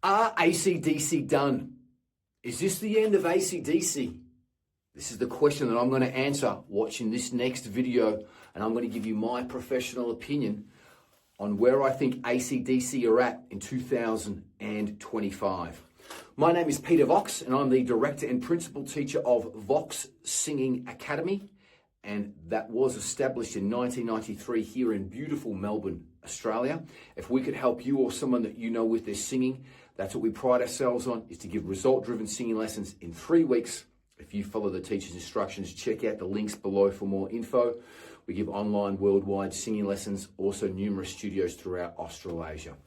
Are AC/DC done? Is this the end of AC/DC? This is the question that I'm going to answer watching this next video, and I'm going to give you my professional opinion on where I think AC/DC are at in 2025. My name is Peter Vox, and I'm the director and principal teacher of Vox Singing Academy, and that was established in 1993 here in beautiful Melbourne, Australia. If we could help you or someone that you know with their singing, that's what we pride ourselves on, is to give result-driven singing lessons in 3 weeks. If you follow the teacher's instructions, check out the links below for more info. We give online worldwide singing lessons, also numerous studios throughout Australasia.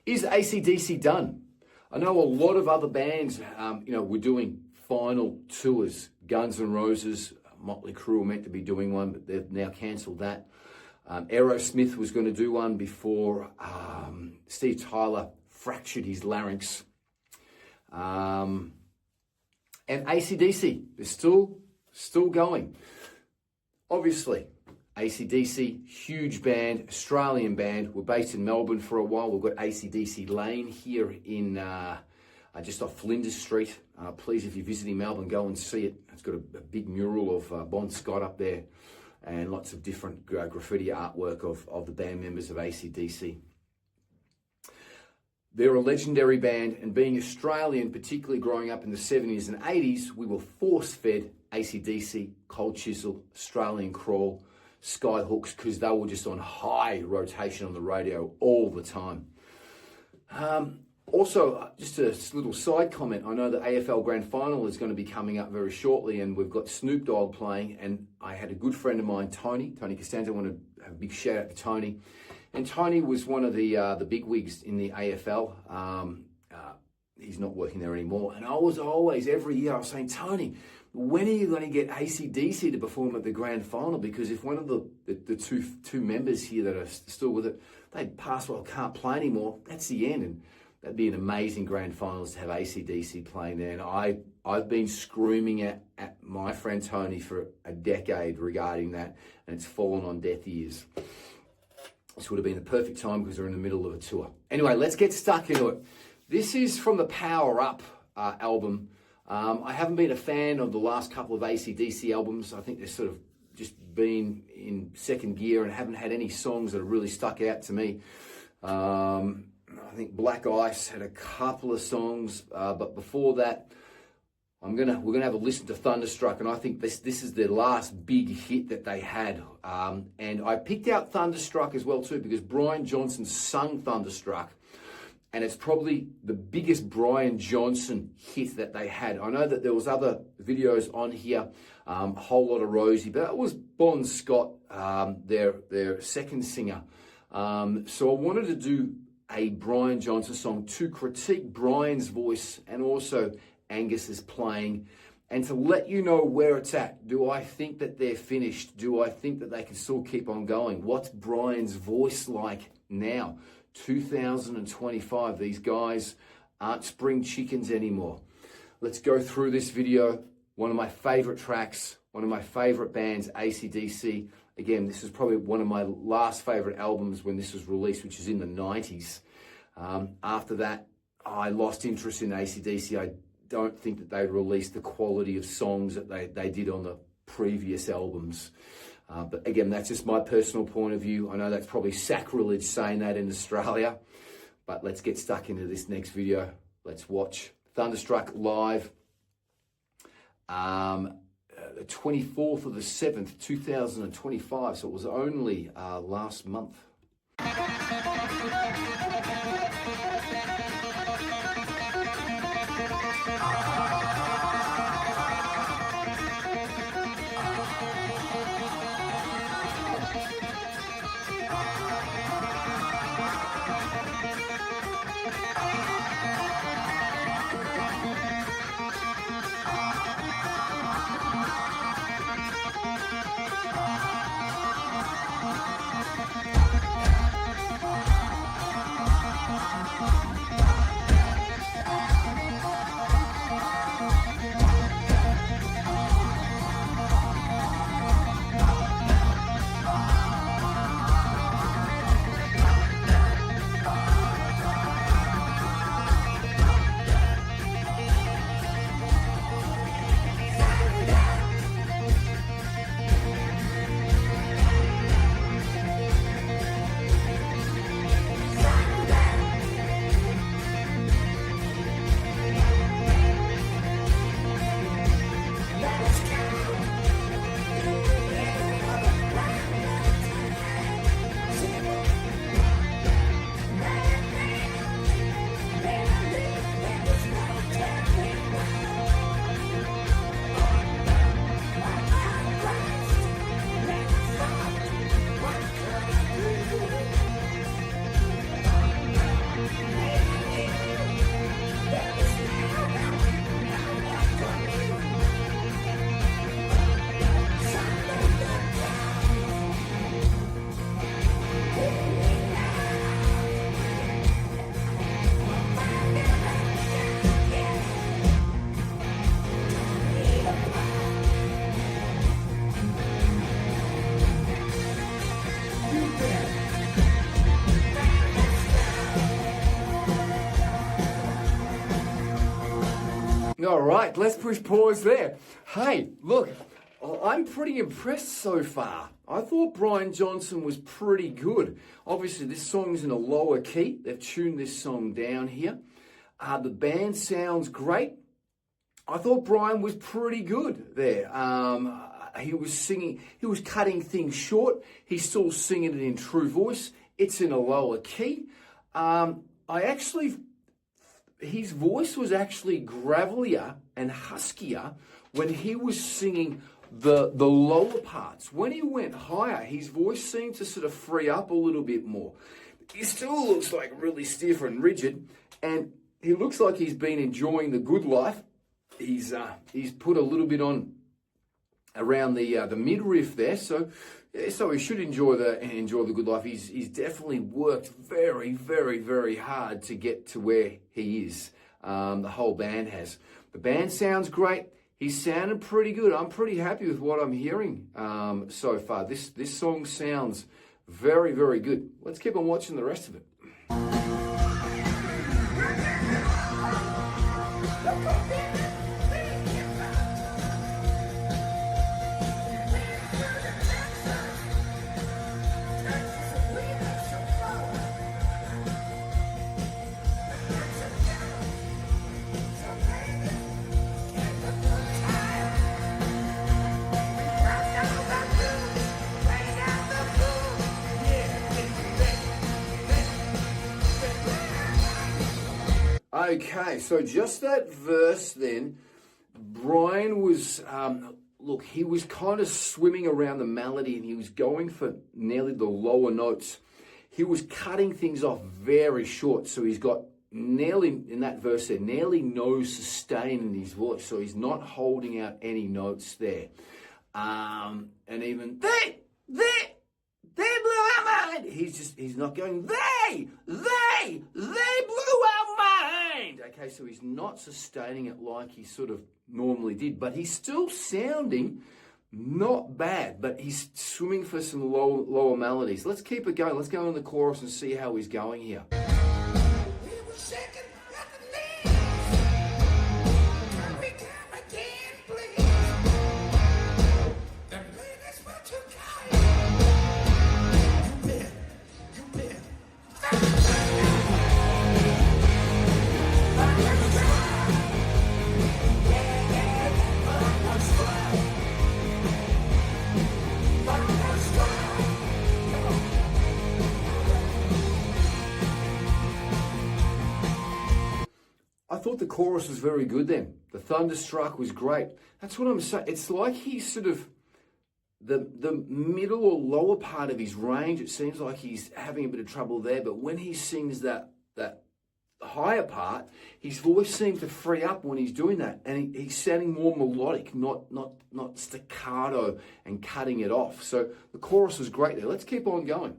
Is AC/DC done? I know a lot of other bands, we're doing final tours. Guns N' Roses, Motley Crue were meant to be doing one, but they've now cancelled that. Aerosmith was going to do one before Steve Tyler fractured his larynx. And AC/DC, they're still going. Obviously, AC/DC, huge band, Australian band. We're based in Melbourne for a while. We've got AC/DC Lane here in just off Flinders Street. Please, if you're visiting Melbourne, go and see it. It's got a big mural of Bon Scott up there and lots of different graffiti artwork of the band members of AC/DC. They're a legendary band, and being Australian, particularly growing up in the 70s and 80s, we were force-fed AC/DC, Cold Chisel, Australian Crawl, Skyhooks, because they were just on high rotation on the radio all the time. Also, just a little side comment. I know the AFL Grand Final is going to be coming up very shortly, and we've got Snoop Dogg playing, and I had a good friend of mine, Tony Costanzo. I want to have a big shout out to Tony. And Tony was one of the bigwigs in the AFL. He's not working there anymore. And I was always, every year, I was saying, Tony, when are you going to get AC/DC to perform at the grand final? Because if one of the two members here that are still with it, they pass, well, can't play anymore, that's the end. And that'd be an amazing grand finals to have AC/DC playing there. And I've been screaming at my friend Tony for a decade regarding that, and it's fallen on deaf ears. This would have been the perfect time because we're in the middle of a tour. Anyway, let's get stuck into it. This is from the Power Up album. I haven't been a fan of the last couple of AC/DC albums. I think they've sort of just been in second gear and haven't had any songs that have really stuck out to me. I think Black Ice had a couple of songs, but before that, we're gonna have a listen to Thunderstruck, and I think this is their last big hit that they had. And I picked out Thunderstruck as well too because Brian Johnson sung Thunderstruck, and it's probably the biggest Brian Johnson hit that they had. I know that there was other videos on here, Whole Lot of Rosie, but it was Bon Scott, their second singer. So I wanted to do a Brian Johnson song to critique Brian's voice and also Angus's playing, and to let you know where it's at. Do I think that they're finished? Do I think that they can still keep on going? What's Brian's voice like now? 2025, these guys aren't spring chickens anymore. Let's go through this video. One of my favorite tracks, one of my favorite bands, AC/DC. Again, this is probably one of my last favorite albums when this was released, which is in the 90s. After that, I lost interest in AC/DC. I don't think that they released the quality of songs that they did on the previous albums. But again, that's just my personal point of view. I know that's probably sacrilege saying that in Australia, but let's get stuck into this next video. Let's watch Thunderstruck live. The 24th of the 7th, 2025, so it was only last month. All right, let's push pause there. Hey, look, I'm pretty impressed so far. I thought Brian Johnson was pretty good. Obviously, this song's in a lower key. They've tuned this song down here. The band sounds great. I thought Brian was pretty good there. He was singing, he was cutting things short. He's still singing it in true voice. It's in a lower key. His voice was actually gravelier and huskier when he was singing the lower parts. When he went higher, his voice seemed to sort of free up a little bit more. He still looks like really stiff and rigid, and he looks like he's been enjoying the good life. He's put a little bit on around the midriff there, so he should enjoy the good life. He's definitely worked very, very, very hard to get to where he is. The whole band has. The band sounds great. He's sounding pretty good. I'm pretty happy with what I'm hearing so far. This song sounds very, very good. Let's keep on watching the rest of it. Okay, so just that verse then, Brian was, he was kind of swimming around the melody and he was going for nearly the lower notes. He was cutting things off very short, so he's got nearly, in that verse there, nearly no sustain in his voice, so he's not holding out any notes there. And even, they blew our mind. He's not going, they blew our mind. Okay, so he's not sustaining it like he sort of normally did, but he's still sounding not bad, but he's swimming for some lower melodies. Let's keep it going. Let's go in the chorus and see how he's going here. I thought the chorus was very good then. The Thunderstruck was great. That's what I'm saying. It's like he's sort of the middle or lower part of his range. It seems like he's having a bit of trouble there. But when he sings that higher part, his voice seems to free up when he's doing that. And he's sounding more melodic, not staccato and cutting it off. So the chorus was great there. Let's keep on going.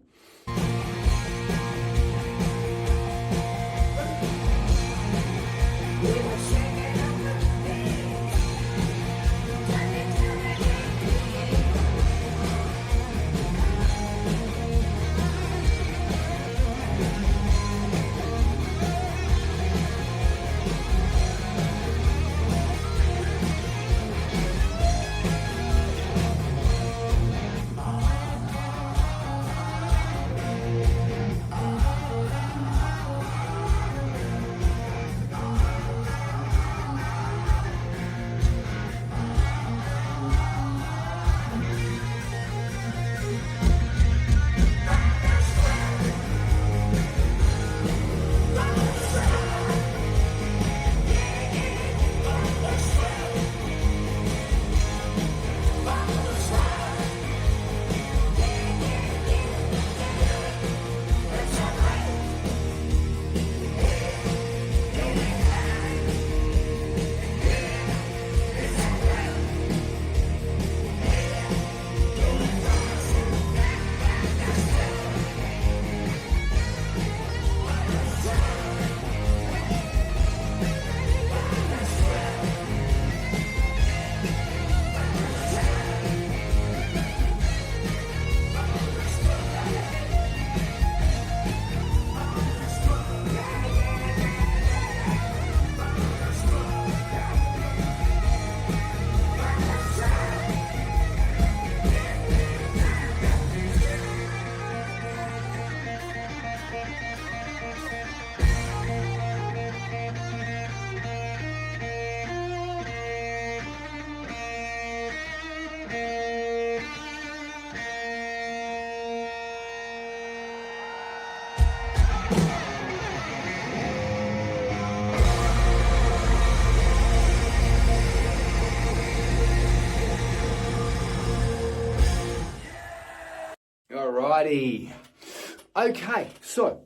Okay, so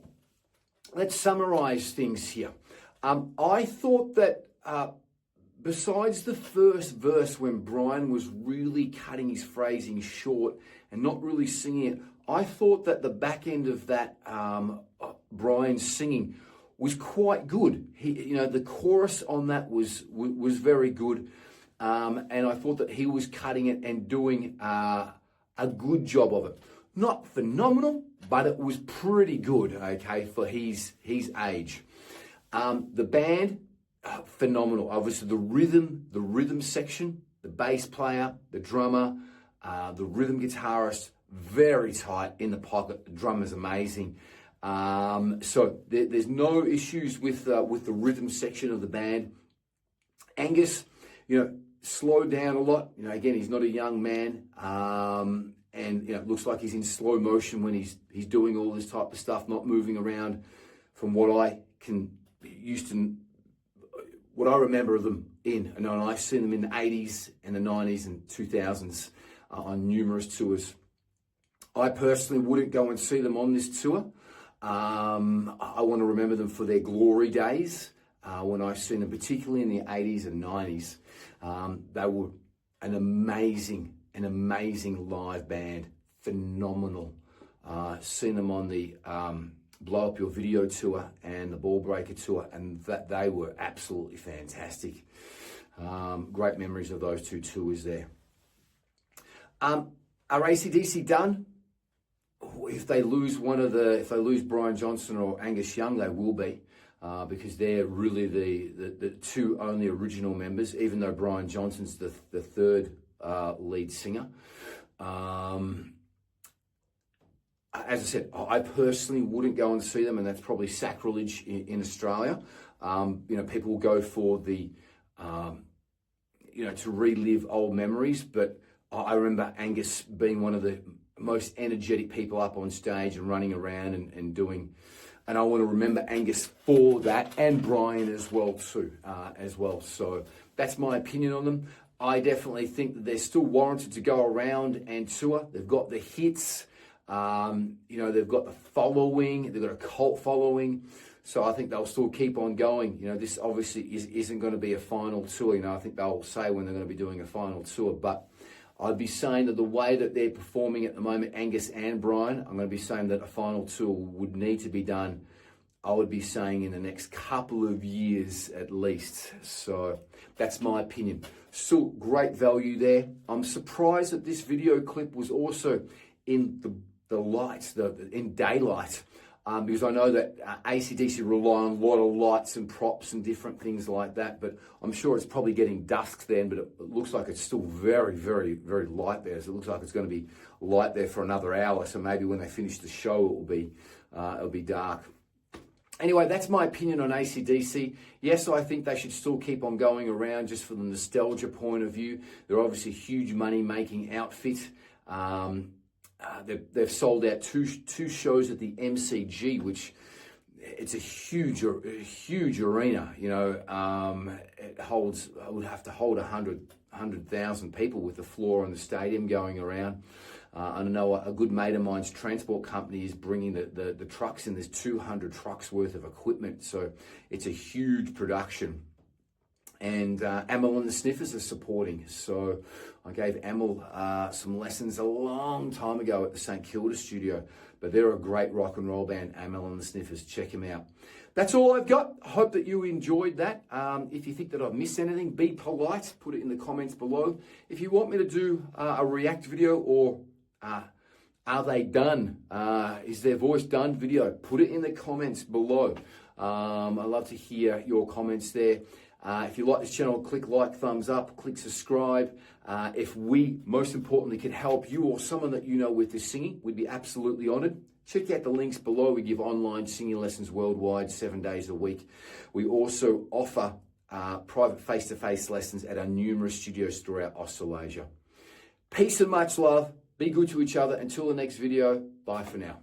let's summarize things here. I thought that besides the first verse when Brian was really cutting his phrasing short and not really singing it, I thought that the back end of that Brian's singing was quite good. The chorus on that was very good, and I thought that he was cutting it and doing a good job of it. Not phenomenal, but it was pretty good, okay, for his age. The band, phenomenal. Obviously, the rhythm section, the bass player, the drummer, the rhythm guitarist, very tight in the pocket. The drummer's amazing. So there's no issues with the rhythm section of the band. Angus, slowed down a lot. Again, he's not a young man. And it looks like he's in slow motion when he's doing all this type of stuff, not moving around. From what I remember of them in, and I've seen them in the 80s and the 90s and 2000s on numerous tours. I personally wouldn't go and see them on this tour. I want to remember them for their glory days when I've seen them, particularly in the 80s and 90s. They were an amazing live band, phenomenal. Seen them on the Blow Up Your Video tour and the Ball Breaker tour, and that they were absolutely fantastic. Great memories of those two tours there. Are AC/DC done? If they lose Brian Johnson or Angus Young, they will be. Because they're really the two only original members, even though Brian Johnson's the third lead singer. As I said, I personally wouldn't go and see them, and that's probably sacrilege in Australia. People will go for the, to relive old memories, but I remember Angus being one of the most energetic people up on stage and running around and doing. And I want to remember Angus for that, and Brian as well too, So that's my opinion on them. I definitely think that they're still warranted to go around and tour. They've got the hits, they've got the following, they've got a cult following. So I think they'll still keep on going. This obviously isn't going to be a final tour. I think they'll say when they're going to be doing a final tour, but I'd be saying that the way that they're performing at the moment, Angus and Brian, I'm going to be saying that a final tour would need to be done, I would be saying in the next couple of years at least. So that's my opinion. Still great value there. I'm surprised that this video clip was also in the lights, in daylight. Because I know that AC/DC rely on a lot of lights and props and different things like that, but I'm sure it's probably getting dusk then, but it looks like it's still very, very, very light there. So it looks like it's going to be light there for another hour. So maybe when they finish the show, it'll be dark. Anyway, that's my opinion on AC/DC. Yes, I think they should still keep on going around just for the nostalgia point of view. They're obviously a huge money-making outfit. They've sold out two shows at the MCG, which it's a huge arena. It would have to hold 100,000 people with the floor in the stadium going around. I know a good mate of mine's transport company is bringing the trucks in. There's 200 trucks worth of equipment, so it's a huge production. And Amel and the Sniffers are supporting. So I gave Amel some lessons a long time ago at the St Kilda studio. But they're a great rock and roll band, Amel and the Sniffers. Check them out. That's all I've got. I hope that you enjoyed that. If you think that I've missed anything, be polite. Put it in the comments below. If you want me to do a react video or are they done? Is their voice done video? Put it in the comments below. I'd love to hear your comments there. If you like this channel, click like, thumbs up, click subscribe. If we, most importantly, can help you or someone that you know with this singing, we'd be absolutely honored. Check out the links below. We give online singing lessons worldwide, 7 days a week. We also offer private face-to-face lessons at our numerous studios throughout Australasia. Peace and much love. Be good to each other. Until the next video, bye for now.